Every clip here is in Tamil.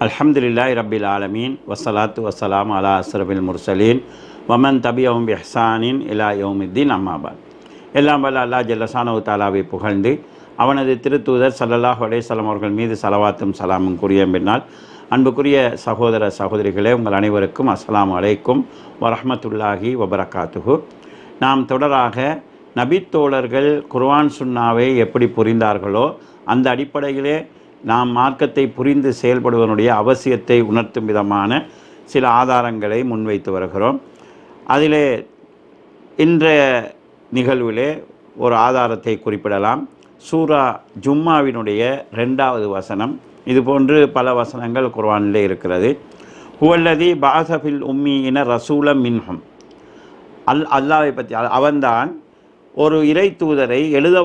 அல்ஹம்துலில்லாஹி ரப்பில் ஆலமீன் வஸ்ஸலாத்து வஸ்ஸலாமு அலா அஸ்ரஃபில் முர்சலீன் வமன் தபியஹும் பிஹ்சானின் இலா யௌமித்தீன் அம்மா பாத். எல்லாம் வல்ல அல்லாஹ் ஜல்லஷானஹு தஆலாவை புகழ்ந்து அவனது திருத்தூதர் ஸல்லல்லாஹு அலைஹி வஸல்லம் அவர்கள் மீது ஸலவாத்தும் சலாமும் கூறிய பின்னால், அன்புக்குரிய சகோதர சகோதரிகளே, உங்கள் அனைவருக்கும் அஸ்ஸலாமு அலைக்கும் வரஹ்மத்துல்லாஹி வபரகாத்துஹு. நாம் தொடராக நபித்தோழர்கள் குர்ஆன் சுன்னாவை எப்படி புரிந்தார்களோ அந்த அடிப்படையிலே நாம் மார்க்கத்தை புரிந்து செயல்படுவதனுடைய அவசியத்தை உணர்த்தும் விதமான சில ஆதாரங்களை முன்வைத்து வருகிறோம். அதிலே இன்றைய நிகழ்விலே ஒரு ஆதாரத்தை குறிப்பிடலாம். சூரா ஜும்மாவினுடைய 2வது வசனம். இதுபோன்று பல வசனங்கள் குர்ஆனிலே இருக்கிறது. ஹுவல்லதி பாஸஃபில் உம்மீன ரசூலம் மின்ஹும். அல்லாஹ்வை பற்றி, அவன்தான் ஒரு இறை தூதரை எழுத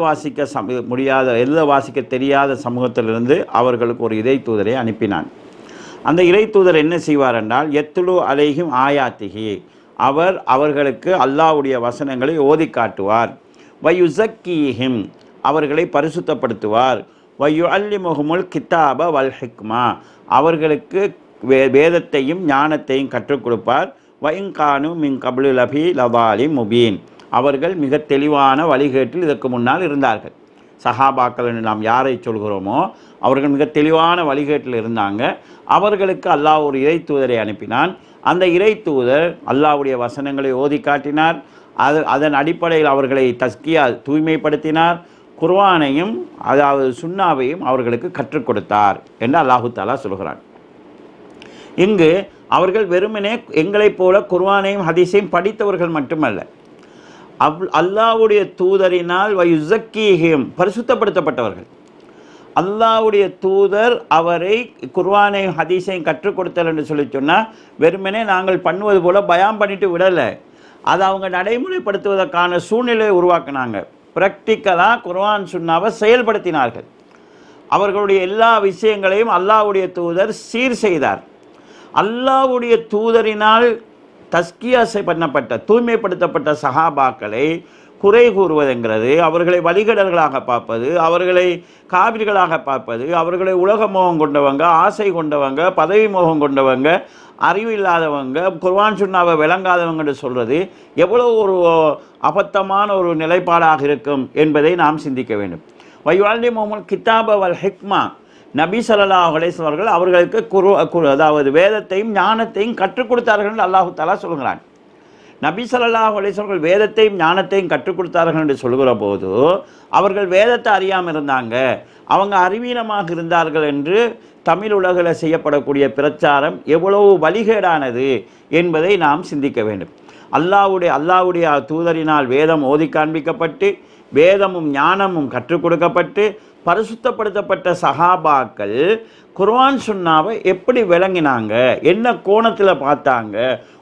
வாசிக்க தெரியாத சமூகத்திலிருந்து அவர்களுக்கு ஒரு இறை தூதரை அனுப்பினான். அந்த இறை தூதர் என்ன செய்வார் என்றால், எத்துலு அலைஹிம் ஆயாத்திஹி, அவர்களுக்கு அல்லாஹ்வுடைய வசனங்களை ஓதி காட்டுவார். வயுஸக்கீஹிம், அவர்களை பரிசுத்தப்படுத்துவார். வயுஅல்லிமுஹுமுல் கிதாப வல் ஹிக்மா, அவர்களுக்கு வேதத்தையும் ஞானத்தையும் கற்றுக் கொடுப்பார். வஇன்கானு மின் கப்லு லஃபீ லதாலிம் முபீன், அவர்கள் மிக தெளிவான வழிகேட்டில் இதற்கு முன்னால் இருந்தார்கள். சஹாபாக்கள் என்று நாம் யாரை சொல்கிறோமோ அவர்கள் மிக தெளிவான வழிகேட்டில் இருந்தாங்க. அவர்களுக்கு அல்லாஹ் ஒரு இறை தூதரை அனுப்பினான். அந்த இறை தூதர் அல்லாஹ்வுடைய வசனங்களை ஓதி காட்டினார். அதன் அடிப்படையில் அவர்களை தஸ்கியா தூய்மைப்படுத்தினார். குர்ஆனையும் அதாவது சுன்னாவையும் அவர்களுக்கு கற்றுக் கொடுத்தார் என்று அல்லாஹு தஆலா சொல்கிறான். இங்கு அவர்கள் வெறுமனே எங்களைப் போல குர்ஆனையும் ஹதீஸையும் படித்தவர்கள் மட்டுமல்ல, அல்லாஹ்வுடைய தூதரினால் வயுஸக்கீஹிம், பரிசுத்தப்படுத்தப்பட்டவர்கள். அல்லாஹ்வுடைய தூதர் அவரை குர்ஆனையும் ஹதீஸையும் கற்றுக் கொடுத்தல் என்று சொல்லி சொன்னால், வெறுமனே நாங்கள் பண்ணுவது போல் பயான் பண்ணிட்டு விடலை, அதை அவங்க நடைமுறைப்படுத்துவதற்கான சூழ்நிலையை உருவாக்கினாங்க. ப்ராக்டிக்கலாக குர்ஆன் சுன்னாவை செயல்படுத்தினார்கள். அவர்களுடைய எல்லா விஷயங்களையும் அல்லாஹ்வுடைய தூதர் சீர் செய்தார். அல்லாஹ்வுடைய தூதரினால் தஸ்கியா பண்ணப்பட்ட தூய்மைப்படுத்தப்பட்ட சஹாபாக்களை குறை கூறுவதென்கிறது, அவர்களை வழிகடர்களாக பார்ப்பது, அவர்களை காபிர்களாக பார்ப்பது, அவர்களை உலக மோகம் கொண்டவங்க, ஆசை கொண்டவங்க, பதவி மோகம் கொண்டவங்க, அறிவு இல்லாதவங்க, குர்ஆன் சுன்னாவை விளங்காதவங்க என்று சொல்கிறது எவ்வளோ ஒரு அபத்தமான ஒரு நிலைப்பாடாக இருக்கும் என்பதை நாம் சிந்திக்க வேண்டும். வயுஅல்லிமுஹுமுல் கிதாப வல் ஹிக்மா, நபி ஸல்லல்லாஹு அலைஹி வஸல்லம் அவர்கள் அவர்களுக்கு அதாவது வேதத்தையும் ஞானத்தையும் கற்றுக் கொடுத்தார்கள் என்று அல்லாஹு தஆலா சொல்கிறான். நபி ஸல்லல்லாஹு அலைஹி வஸல்லம் வேதத்தையும் ஞானத்தையும் கற்றுக் கொடுத்தார்கள் என்று சொல்கிற போது அவர்கள் வேதத்தை அறியாமல் இருந்தாங்க, அவங்க அறிவீனமாக இருந்தார்கள் என்று தமிழ் உலகில் செய்யப்படக்கூடிய பிரச்சாரம் எவ்வளவு வழிகேடானது என்பதை நாம் சிந்திக்க வேண்டும். அல்லாஹ்வுடைய தூதரினால் வேதம் ஓதி காண்பிக்கப்பட்டு வேதமும் ஞானமும் கற்றுக் கொடுக்கப்பட்டு பரிசுத்தப்படுத்தப்பட்ட சஹாபாக்கள் குர்ஆன் சுன்னாவை எப்படி விளங்கினாங்க, என்ன கோணத்தில் பார்த்தாங்க,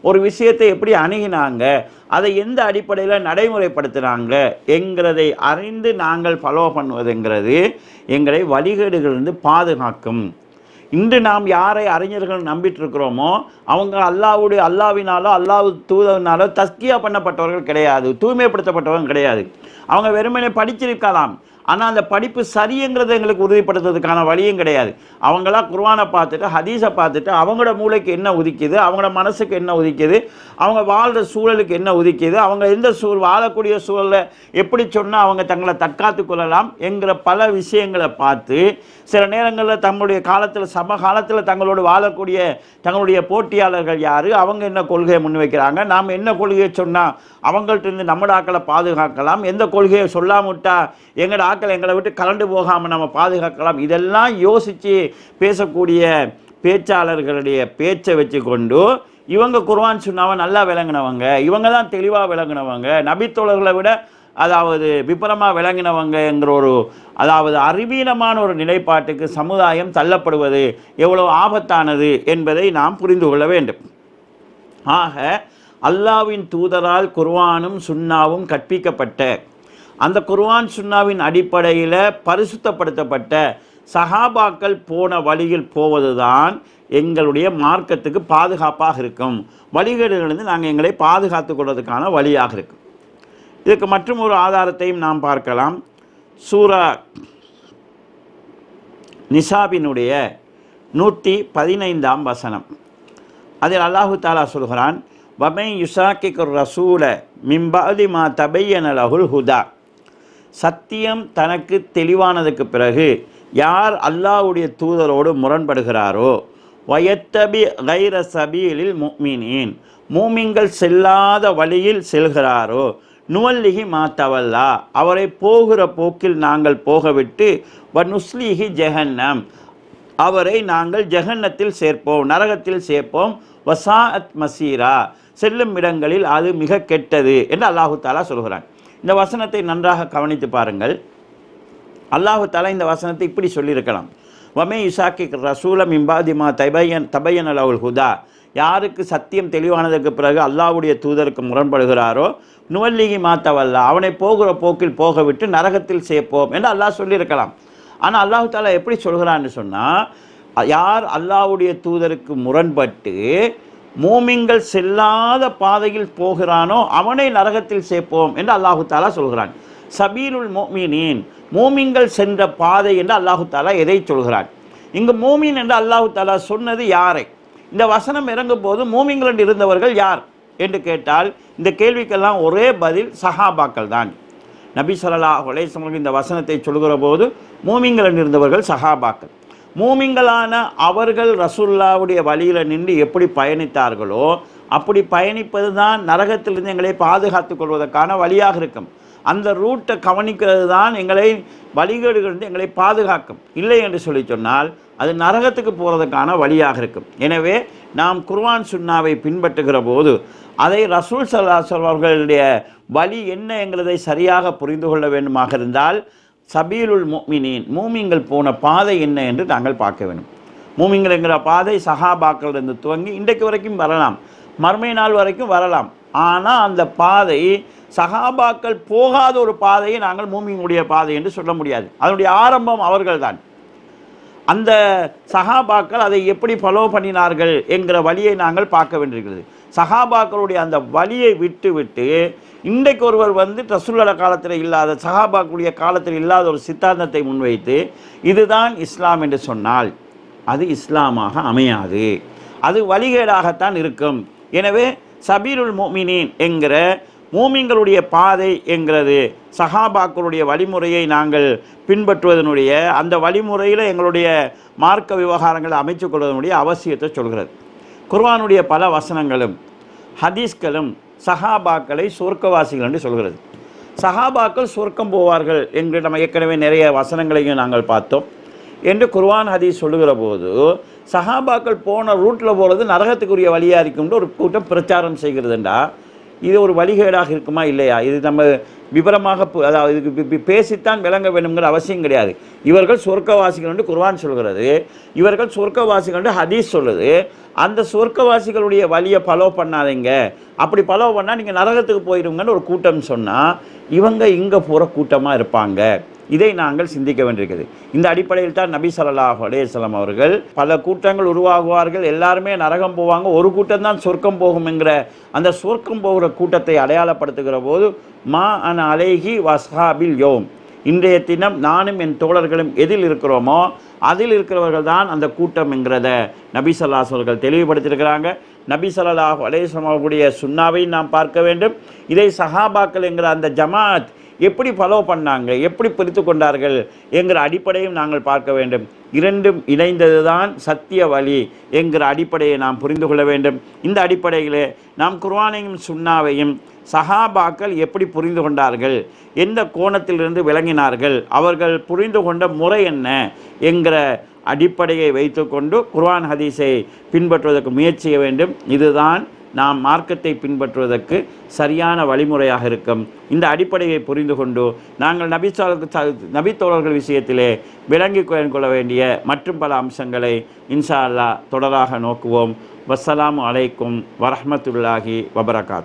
ஒரு விஷயத்தை எப்படி அணுகினாங்க, அதை எந்த அடிப்படையில் நடைமுறைப்படுத்தினாங்க என்கிறதை அறிந்து நாங்கள் ஃபாலோ பண்ணுவதுங்கிறது எங்களை வழிகேடுகளிலிருந்து பாதுகாக்கும். இன்று நாம் யாரை அறிஞர்கள் நம்பிட்டு இருக்கிறோமோ அவங்க அல்லாஹ்வினாலோ அல்லாஹ் தூதரினாலோ தஸ்கியா பண்ணப்பட்டவர்கள் கிடையாது, தூய்மைப்படுத்தப்பட்டவர்கள் கிடையாது. அவங்க வெறுமனே படிச்சிருக்கலாம், ஆனால் அந்த படிப்பு சரிங்கிறத எங்களுக்கு உறுதிப்படுத்துறதுக்கான வழியும் கிடையாது. அவங்களா குர்ஆனை பார்த்துட்டு ஹதீஸை பார்த்துட்டு அவங்களோட மூளைக்கு என்ன உதிக்குது, அவங்களோட மனசுக்கு என்ன உதிக்குது, அவங்க வாழ்கிற சூழலுக்கு என்ன உதிக்குது, அவங்க எந்த வாழக்கூடிய சூழலில் எப்படி சொன்னால் அவங்க தங்களை தற்காத்து கொள்ளலாம் என்கிற பல விஷயங்களை பார்த்து சில நேரங்களில் தங்களுடைய காலத்தில் சமகாலத்தில் தங்களோடு வாழக்கூடிய தங்களுடைய போட்டியாளர்கள் யார், அவங்க என்ன கொள்கையை முன்வைக்கிறாங்க, நாம் என்ன கொள்கையை சொன்னால் அவங்கள்ட்ட இருந்து நம்மளோட ஆக்களை பாதுகாக்கலாம், எந்த கொள்கையை சொல்லாமட்டா எங்களோட ஆக்களை எங்களை விட்டு கலண்டு போகாமல் நம்ம பாதுகாக்கலாம், இதெல்லாம் யோசித்து பேசக்கூடிய பேச்சாளர்களுடைய பேச்சை வச்சு கொண்டு இவங்க குர்ஆன் சுன்னாவை நல்லா விளங்கினவங்க, இவங்க தான் தெளிவாக விளங்கினவங்க, நபித்தோழர்களை விட அதாவது விபரமாக விளங்கினவங்கங்கிற ஒரு அதாவது அறிவீனமான ஒரு நிலைப்பாட்டுக்கு சமுதாயம் தள்ளப்படுவது எவ்வளவு ஆபத்தானது என்பதை நாம் புரிந்து கொள்ள வேண்டும். ஆக அல்லாஹ்வின் தூதரால் குர்ஆனும் சுன்னாவும் கற்பிக்கப்பட்ட அந்த குர்ஆன் சுன்னாவின் அடிப்படையில் பரிசுத்தப்படுத்தப்பட்ட சஹாபாக்கள் போன வழியில் போவதுதான் எங்களுடைய மார்க்கத்துக்கு பாதுகாப்பாக இருக்கும். வழிகேடுகளிலிருந்து நாங்கள் எங்களை பாதுகாத்து கொள்வதற்கான வழியாக இருக்கும். இதுக்கு மற்றும் ஒரு ஆதாரத்தையும் நாம் பார்க்கலாம். சூரா நிசாபினுடைய 115ஆம் வசனம். அதில் அல்லாஹு தாலா சொல்கிறான், வமை யுசாக்கிக்குர் ரசூல மிம்பஅதி மா தபையன லஹுல் ஹுதா. சத்தியம் தனக்கு தெளிவானதுக்கு பிறகு யார் அல்லாஹ்வுடைய தூதரோடு முரண்படுகிறாரோ, வயத்தபி கைர சபீலில் முஃமினீன், மூமின்கள் செல்லாத வழியில் செல்கிறாரோ, நுவல்லிஹி மாத்தவல்லா, அவரை போகிற போக்கில் நாங்கள் போகவிட்டு, வனுஸ்லிஹி ஜஹன்னம், அவரை நாங்கள் ஜஹன்னத்தில் சேர்ப்போம், நரகத்தில் சேர்ப்போம், வசாஅத் மசீரா, செல்லும் இடங்களில் அது மிக கெட்டது என்று அல்லாஹு தாலா சொல்கிறான். இந்த வசனத்தை நன்றாக கவனித்து பாருங்கள். அல்லாஹு தாலா இந்த வசனத்தை இப்படி சொல்லியிருக்கலாம், வமே யுசாக்கி ரசூல மிம்பாதிமா தபையன் லஹுல் ஹுதா, யாருக்கு சத்தியம் தெளிவானதற்கு பிறகு அல்லாஹ்வுடைய தூதருக்கு முரண்படுகிறாரோ, நுவல்லிகி மாத்தவல்லா, அவனை போகிற போக்கில் போகவிட்டு நரகத்தில் சேர்ப்போம் என்று அல்லாஹ் சொல்லியிருக்கலாம். ஆனால் அல்லாஹு தாலா எப்படி சொல்கிறான்னு சொன்னால், யார் அல்லாஹ்வுடைய தூதருக்கு முரண்பட்டு மூமின்கள் செல்லாத பாதையில் போகிறானோ அவனை நரகத்தில் சேர்ப்போம் என்று அல்லாஹு தாலா சொல்கிறான். சபீலுல் முஃமினீன், மூமின்கள் சென்ற பாதை என்று அல்லாஹு தாலா எதை சொல்கிறான்? இங்கு மூமின் என்று அல்லாஹு தாலா சொன்னது யாரை? இந்த வசனம் இறங்கும் போது மூமின்கள் இருந்தவர்கள் யார் என்று கேட்டால் இந்த கேள்விக்கெல்லாம் ஒரே பதில் சஹாபாக்கள் தான். நபி ஸல்லல்லாஹு அலைஹி வஸல்லம் இந்த வசனத்தை சொல்கிற போது மூமின்கள் இருந்தவர்கள் சஹாபாக்கள். மூமின்களான அவர்கள் ரசூலுல்லாஹ்வுடைய வழியில் நின்று எப்படி பயணித்தார்களோ அப்படி பயணிப்பது தான் நரகத்திலிருந்து எங்களை பாதுகாத்துக் கொள்வதற்கான வழியாக இருக்கும். அந்த ரூட்டை கவனிக்கிறது தான் எங்களை வழிகேடுகளிலிருந்து எங்களை பாதுகாக்கும். இல்லை என்று சொல்லி சொன்னால் அது நரகத்துக்கு போகிறதுக்கான வழியாக இருக்கும். எனவே நாம் குர்ஆன் சுன்னாவை பின்பற்றுகிற போது அதை ரசூல் ஸல்லல்லாஹு அலைஹி வஸல்லம் அவர்களுடைய வழி என்ன என்கிறதை சரியாக புரிந்து கொள்ள வேண்டுமாக இருந்தால் சபீலுல் முஃமினீன், மூமின்கள் போன பாதை என்ன என்று நாங்கள் பார்க்க வேண்டும். மூமின்கள் என்கிற பாதை சஹாபாக்கள் இருந்து துவங்கி இன்றைக்கு வரைக்கும் வரலாம், மறுமை நாள் வரைக்கும் வரலாம். ஆனால் அந்த பாதை சஹாபாக்கள் போகாத ஒரு பாதையை நாங்கள் மூமினுடைய பாதை என்று சொல்ல முடியாது. அதனுடைய ஆரம்பம் அவர்கள்தான். அந்த சஹாபாக்கள் அதை எப்படி ஃபாலோ பண்ணினார்கள் என்கிற வழியை நாங்கள் பார்க்க வேண்டியிருக்கிறது. சஹாபாக்களுடைய அந்த வழியை விட்டு விட்டு இன்றைக்கு ஒருவர் வந்து ரசூலுல்லாஹ் காலத்தில் இல்லாத, சஹாபாக்களுடைய காலத்தில் இல்லாத ஒரு சித்தாந்தத்தை முன்வைத்து இதுதான் இஸ்லாம் என்று சொன்னால் அது இஸ்லாமாக அமையாது, அது வழிகேடாகத்தான் இருக்கும். எனவே சபீலுல் முஃமினீன் என்கிற மூமின்களுடைய பாதை என்கிறது சஹாபாக்களுடைய வழிமுறையை நாங்கள் பின்பற்றுவதனுடைய அந்த வழிமுறையில் எங்களுடைய மார்க்க விவகாரங்களை அமைத்துக் கொள்வதனுடைய அவசியத்தை சொல்கிறது. குர்ஆனுடைய பல வசனங்களும் ஹதீஸ்களும் சஹாபாக்களை சொர்க்கவாசிகள் என்று சொல்கிறது. சஹாபாக்கள் சொர்க்கம் போவார்கள் என்று நம்ம ஏற்கனவே நிறைய வசனங்களையும் நாங்கள் பார்த்தோம். என்று குர்ஆன் ஹதீஸ் சொல்லுகிற போது சஹாபாக்கள் போன ரூட்டில் போகிறது நரகத்துக்குரிய வழியாக இருக்கும்னு ஒரு கூட்டம் பிரச்சாரம் செய்கிறதுண்டா இது ஒரு வழிகேடாக இருக்குமா இல்லையா? இது நம்ம விவரமாக அதாவது இதுக்கு பேசித்தான் விளங்க வேண்டும்ங்கிற அவசியம் கிடையாது. இவர்கள் சொர்க்கவாசிகள் என்று குர்ஆன் சொல்கிறது, இவர்கள் சொர்க்கவாசிகள் என்று ஹதீஸ் சொல்லுது. அந்த சொர்க்கவாசிகளுடைய வழியை ஃபாலோ பண்ணாதீங்க, அப்படி ஃபாலோ பண்ணால் நீங்கள் நரகத்துக்கு போயிடுங்கன்னு ஒரு கூட்டம் சொன்னால் இவங்க இங்கே போகிற கூட்டமாக இருப்பாங்க. இதை நாங்கள் சிந்திக்க வேண்டியிருக்குது. இந்த அடிப்படையில் தான் நபி ஸல்லல்லாஹு அலைஹி வஸல்லம் அவர்கள் பல கூட்டங்கள் உருவாகுவார்கள், எல்லாருமே நரகம் போவாங்க, ஒரு கூட்டம் தான் சொர்க்கம் போகும் என்கிற அந்த சொர்க்கம் போகிற கூட்டத்தை அடையாளப்படுத்துகிற போது மா அன அலைஹி வஸ்ஹாபில் யோம், இன்றைய தினம் நானும் என் தோழர்களும் எதில் இருக்கிறோமோ அதில் இருக்கிறவர்கள் தான் அந்த கூட்டம் என்கிறத நபி ஸல்லல்லாஹு அலைஹி வஸல்லம் தெளிவுபடுத்தியிருக்கிறாங்க. நபி ஸல்லல்லாஹு அலைஹி வஸல்லம் அவர்களுடைய சுன்னாவை நாம் பார்க்க வேண்டும். இதை சஹாபாக்கள் என்கிற அந்த ஜமாத் எப்படி ஃபாலோ பண்ணாங்க, எப்படி பிரித்து கொண்டார்கள் என்கிற அடிப்படையும் நாங்கள் பார்க்க வேண்டும். இரண்டும் இணைந்தது தான் சத்திய வழி என்கிற அடிப்படையை நாம் புரிந்து கொள்ள வேண்டும். இந்த அடிப்படையிலே நாம் குர்ஆனையும் சுன்னாவையும் சஹாபாக்கள் எப்படி புரிந்து கொண்டார்கள், எந்த கோணத்திலிருந்து விளங்கினார்கள், அவர்கள் புரிந்து கொண்ட முறை என்ன என்கிற அடிப்படையை வைத்துக்கொண்டு குர்ஆன் ஹதீஸை பின்பற்றுவதற்கு முயற்சி செய்ய வேண்டும். இதுதான் நாம் மார்க்கத்தை பின்பற்றுவதற்கு சரியான வழிமுறையாக இருக்கும். இந்த அடிப்படையை புரிந்து கொண்டு நாங்கள் நபித்தோழர்கள் விஷயத்திலே விளங்கிக் கொள்ள வேண்டிய மற்றும் பல அம்சங்களை இன்ஷா அல்லாஹ் தொடராக நோக்குவோம். வஸ்ஸலாமு அலைக்கும் வரஹ்மத்துல்லாஹி வபரகாத்து.